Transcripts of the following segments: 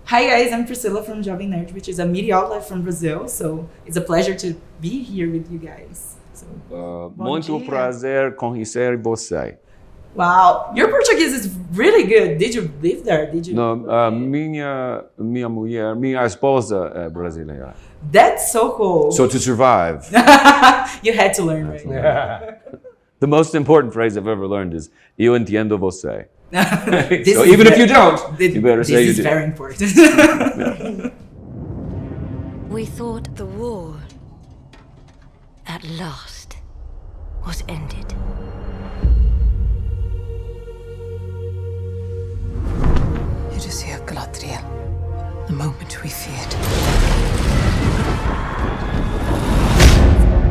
Hi guys, I'm Priscilla from Jovem, which is a media outlet from Brazil. So it's a pleasure to be here with you guys. So, muito prazer conhecer você. Wow, your Portuguese is really good. Did you live there? Did you? No, minha mulher, minha esposa é brasileira. That's so cool. So to survive, you had to learn, right? Yeah. The most important phrase I've ever learned is "Eu entendo você." So even if you don't, you better say you do. This is very important. We thought the war, at last, was ended. It is here, Galadriel. The moment we feared.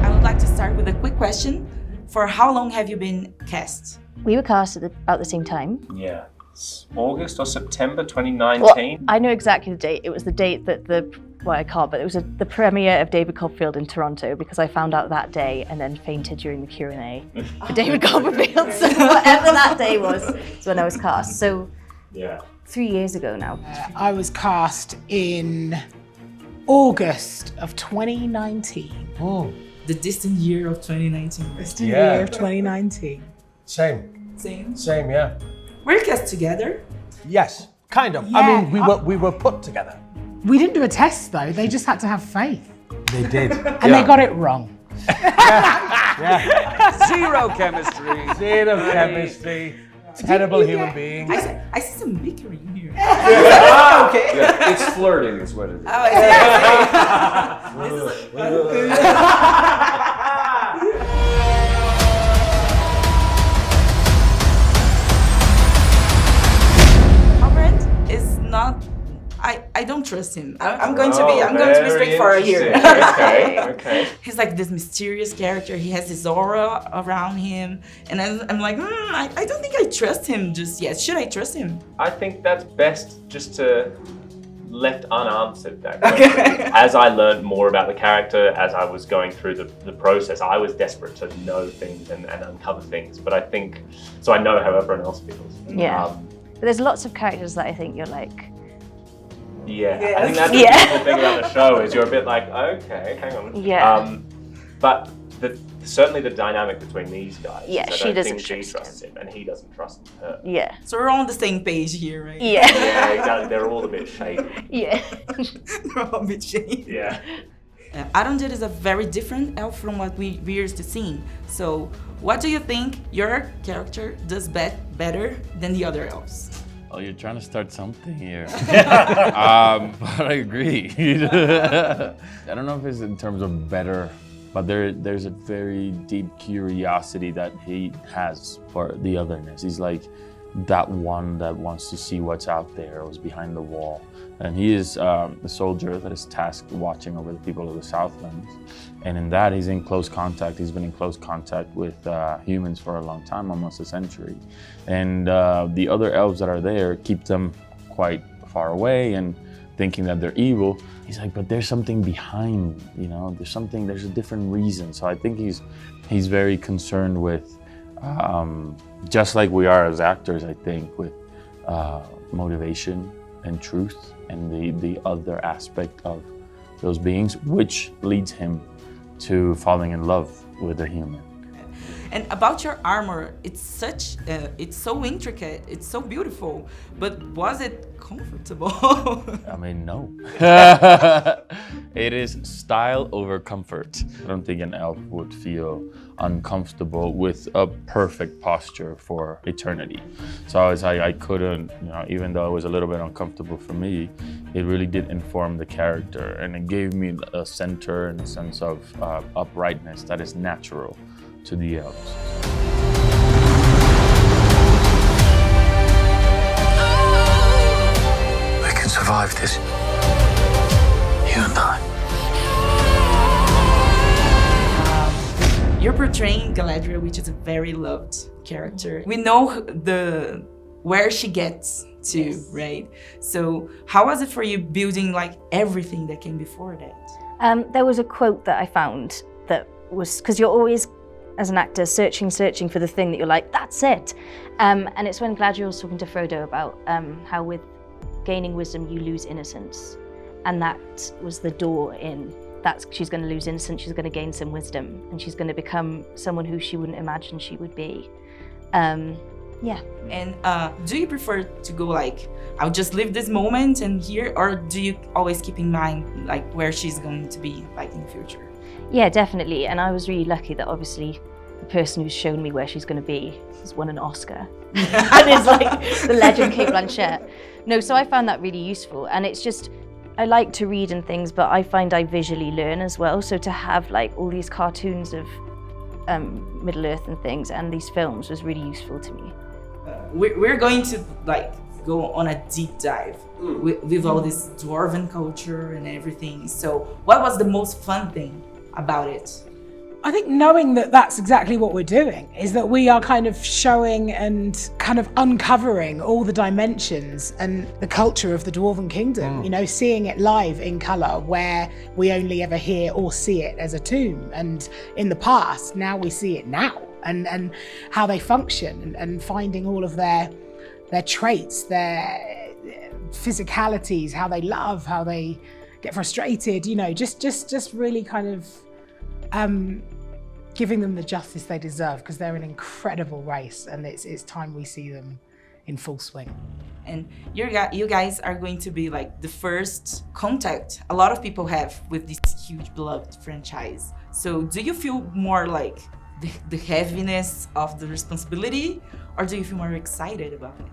I would like to start with a quick question. For how long have you been cast? We were cast at about the same time. Yeah. It's August or September 2019. Well, I know exactly the date. It was the date that I can't, but it was the premiere of David Copperfield in Toronto because I found out that day and then fainted during the Q&A for David Copperfield. So whatever that day was when I was cast. So Yeah. 3 years ago now. I was cast in August of 2019. Oh, The distant year of 2019. Distant Yeah. year of 2019. same, Same. yeah. Were you cast together? Yes, kind of. I Yeah. mean, we were put together. We didn't do a test though, they just had to have faith. They did. And they got it wrong. Zero chemistry. Zero chemistry. Terrible you human get- beings. I see some bickering here. Okay. Yeah, it's flirting is what it is. Oh, I Robert is not. I don't trust him. I'm going to be straightforward here. Okay. He's like this mysterious character. He has this aura around him, and I'm like, I don't think I trust him just yet. Should I trust him? I think that's best just to left unanswered that question. As I learned more about the character, as I was going through the process, I was desperate to know things and uncover things. But I think, so I know how everyone else feels. Yeah. But there's lots of characters that I think you're like, Yeah, Yes. I think that's the beautiful thing about the show is you're a bit like, okay, hang on. Yeah. But certainly the dynamic between these guys. Yeah, is she I don't doesn't think she trust trusts him and he doesn't trust her. yeah. So we're all on the same page here, right? Yeah. Yeah, exactly. They're all a bit shady. Yeah. We're all a bit shady. Yeah. Arondir is a very different elf from what we're used to seeing. So, what do you think your character does better than the other elves? Oh, you're trying to start something here. But I agree. I don't know if it's in terms of better, but there's a very deep curiosity that he has for the otherness. He's like that one that wants to see what's out there, what's behind the wall. And he is the soldier that is tasked watching over the people of the Southlands. And in that, he's in close contact. He's been in close contact with humans for a long time, almost a century. And the other elves that are there keep them quite far away and thinking that they're evil. He's like, but there's something behind, there's a different reason. So I think he's very concerned with, just like we are as actors, I think, with motivation and truth and the other aspect of those beings, which leads him to falling in love with a human. And about your armor, it's so intricate, it's so beautiful, but was it comfortable? I mean, no. It is style over comfort. I don't think an elf would feel uncomfortable with a perfect posture for eternity. So I couldn't, even though it was a little bit uncomfortable for me, it really did inform the character, and it gave me a center and a sense of uprightness that is natural to the elves. We can survive this. You and I. You're portraying Galadriel, which is a very loved character. We know where she gets to, yes. Right? So how was it for you building like everything that came before that? There was a quote that I found that was, because you're always, as an actor, searching for the thing that you're like, that's it. And it's when Galadriel was talking to Frodo about how with gaining wisdom, you lose innocence. And that was the door in. She's going to lose innocence, she's going to gain some wisdom, and she's going to become someone who she wouldn't imagine she would be. Yeah. And do you prefer to go like, I'll just live this moment and here, or do you always keep in mind like where she's going to be like in the future? Yeah, definitely. And I was really lucky that obviously the person who's shown me where she's going to be has won an Oscar. And it's like the legend Kate Blanchett. No, so I found that really useful. And it's just, I like to read and things, but I find I visually learn as well. So to have like all these cartoons of Middle Earth and things and these films was really useful to me. We're going to like go on a deep dive with all this dwarven culture and everything. So what was the most fun thing about it? I think knowing that that's exactly what we're doing is that we are kind of showing and kind of uncovering all the dimensions and the culture of the Dwarven Kingdom, you know, seeing it live in colour where we only ever hear or see it as a tomb. And in the past, now we see it now and how they function and finding all of their traits, their physicalities, how they love, how they get frustrated, you know, just really kind of giving them the justice they deserve, because they're an incredible race and it's time we see them in full swing. And you guys are going to be like the first contact a lot of people have with this huge beloved franchise. So do you feel more like the heaviness of the responsibility, or do you feel more excited about it?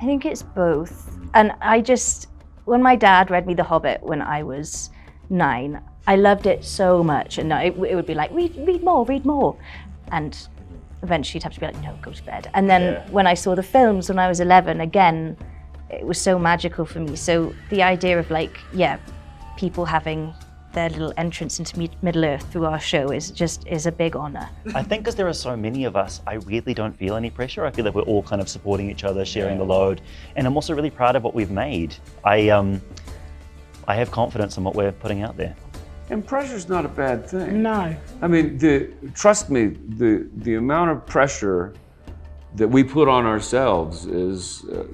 I think it's both. And when my dad read me The Hobbit when I was 9, I loved it so much, and it would be like, read more. And eventually you'd have to be like, no, go to bed. And then when I saw the films when I was 11, again, it was so magical for me. So the idea of like, people having their little entrance into Middle Earth through our show is a big honor. I think because there are so many of us, I really don't feel any pressure. I feel that we're all kind of supporting each other, sharing the load. And I'm also really proud of what we've made. I have confidence in what we're putting out there. And pressure's not a bad thing. No. I mean, trust me, the amount of pressure that we put on ourselves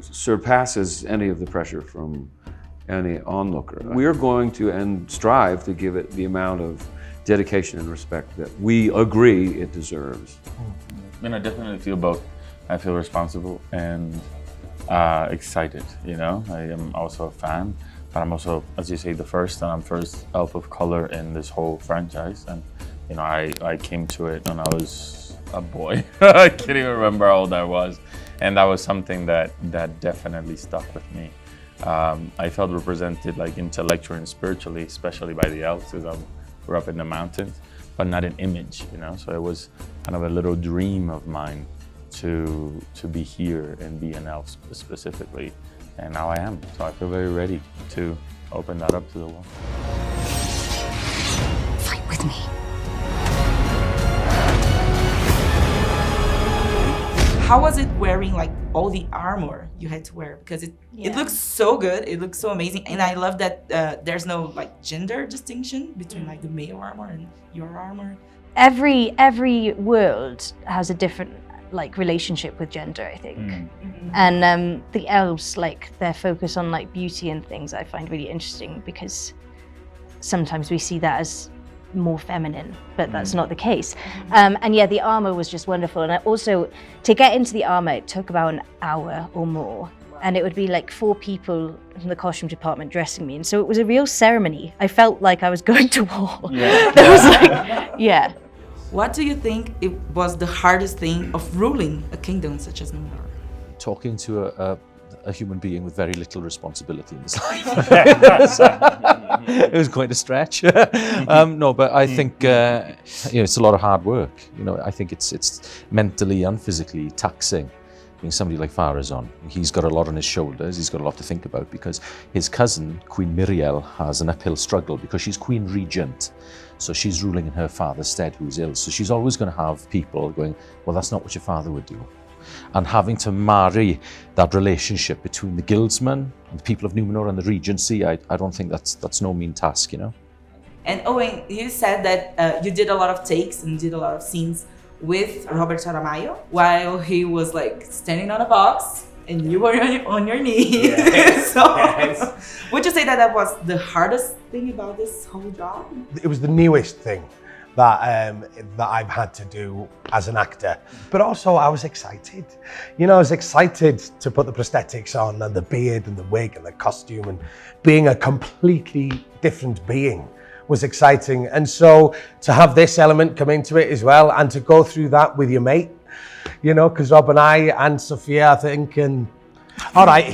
surpasses any of the pressure from any onlooker. We're going to and strive to give it the amount of dedication and respect that we agree it deserves. And I definitely feel both. I feel responsible and excited, you know? I am also a fan. But I'm also, as you say, the first elf of color in this whole franchise. And, you know, I came to it when I was a boy. I can't even remember how old I was. And that was something that definitely stuck with me. I felt represented like intellectually and spiritually, especially by the elves, because I grew up in the mountains, but not an image, you know? So it was kind of a little dream of mine to be here and be an elf specifically. And now I am, so I feel very ready to open that up to the world. Fight with me. How was it wearing like all the armor you had to wear? Because it looks so good, it looks so amazing, and I love that there's no like gender distinction between like the male armor and your armor. Every world has a different like relationship with gender, I think. And the elves, like their focus on like beauty and things, I find really interesting, because sometimes we see that as more feminine, but that's not the case. And yeah, the armor was just wonderful. And also, to get into the armor, it took about an hour or more. And it would be like 4 people from the costume department dressing me. And so it was a real ceremony. I felt like I was going to war. There was like, What do you think it was the hardest thing of ruling a kingdom such as Nesta? Talking to a human being with very little responsibility in his life. It was quite a stretch. No, but I think it's a lot of hard work. You know, I think it's mentally and physically taxing. Being somebody like Farazan, he's got a lot on his shoulders. He's got a lot to think about, because his cousin Queen Miriel has an uphill struggle because she's Queen Regent. So she's ruling in her father's stead, who's ill. So she's always going to have people going, well, that's not what your father would do. And having to marry that relationship between the guildsmen and the people of Numenor and the Regency, I don't think that's no mean task, you know. And Owen, you said that you did a lot of takes and did a lot of scenes with Robert Saramago while he was like standing on a box and you were on your knees. Yes. So, Yes. would you say that was the hardest thing about this whole job? It was the newest thing that I've had to do as an actor. But also I was excited. You know, I was excited to put the prosthetics on and the beard and the wig and the costume, and being a completely different being was exciting. And so to have this element come into it as well, and to go through that with your mate, you know, because Rob and I and Sophia, I think, and all right,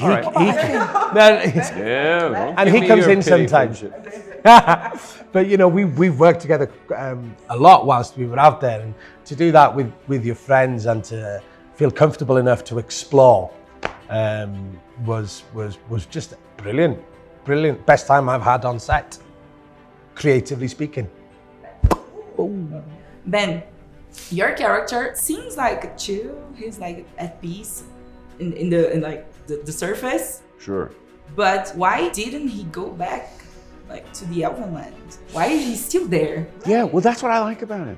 and he comes in sometimes. But you know, we've worked together a lot whilst we were out there, and to do that with your friends and to feel comfortable enough to explore was just brilliant. Best time I've had on set, creatively speaking. Ben, your character seems like chill. He's like at peace in the surface. Sure. But why didn't he go back like to the Elven land? Why is he still there? Yeah, well, that's what I like about him.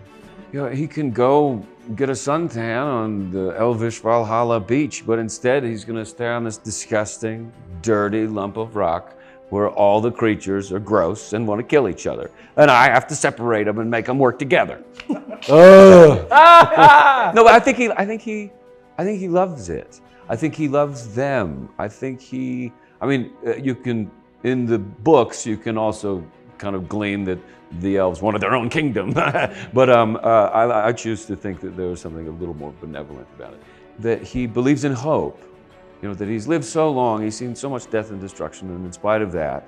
You know, he can go get a suntan on the Elvish Valhalla beach, but instead he's going to stay on this disgusting, dirty lump of rock where all the creatures are gross and want to kill each other, and I have to separate them and make them work together. No, but I think he loves it. I think he loves them. You can, in the books, you can also kind of glean that the elves wanted their own kingdom. But I choose to think that there was something a little more benevolent about it. That he believes in hope. You know, that he's lived so long, he's seen so much death and destruction, and in spite of that,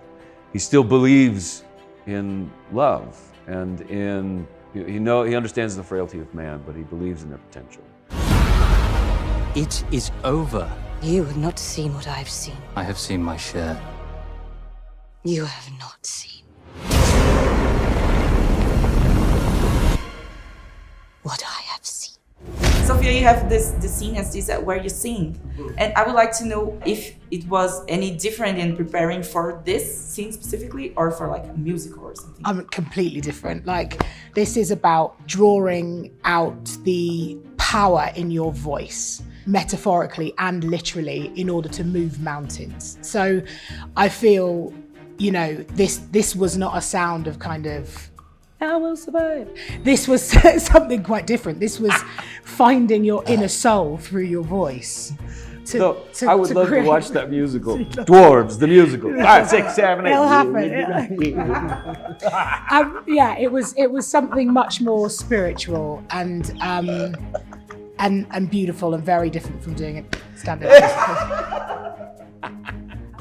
he still believes in love and in, he understands the frailty of man, but he believes in their potential. It is over. You have not seen what I've seen. I have seen my share. You have not seen what I have seen. Sophia, you have this scene as this where you sing, and I would like to know if it was any different in preparing for this scene specifically, or for like a musical or something. Completely different. Like, this is about drawing out the power in your voice, metaphorically and literally, in order to move mountains. So I feel, you know, this was not a sound of kind of, I will survive. This was something quite different. This was finding your inner soul through your voice. I would love to watch that musical. Dwarves, the musical. 5, 6, 7, 8. It'll happen. Yeah, it was something much more spiritual and beautiful and very different from doing it standard.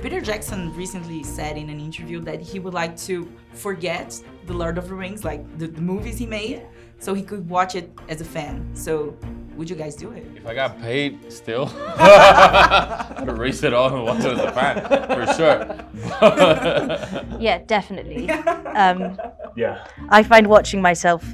Peter Jackson recently said in an interview that he would like to forget the Lord of the Rings, like the movies he made, so he could watch it as a fan. So would you guys do it? If I got paid still, I'd erase it all and watch it as a fan, for sure. Yeah, definitely. Yeah. I find watching myself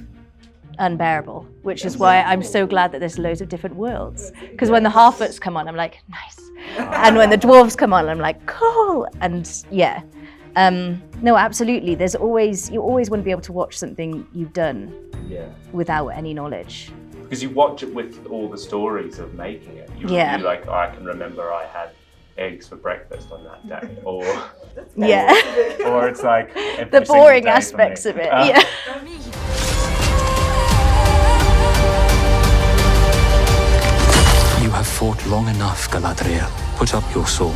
unbearable, which is why I'm so glad that there's loads of different worlds. Because when the Harfoots come on, I'm like, nice. And when the dwarves come on, I'm like, cool. And yeah, no, absolutely. You always want to be able to watch something you've done without any knowledge. Because you watch it with all the stories of making it. You're like, oh, I can remember I had eggs for breakfast on that day, or it's like the boring aspects of it. Yeah. You have fought long enough, Galadriel. Put up your sword.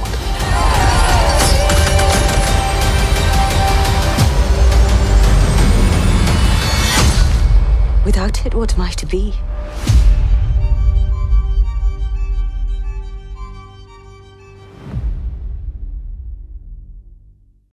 Without it, what am I to be?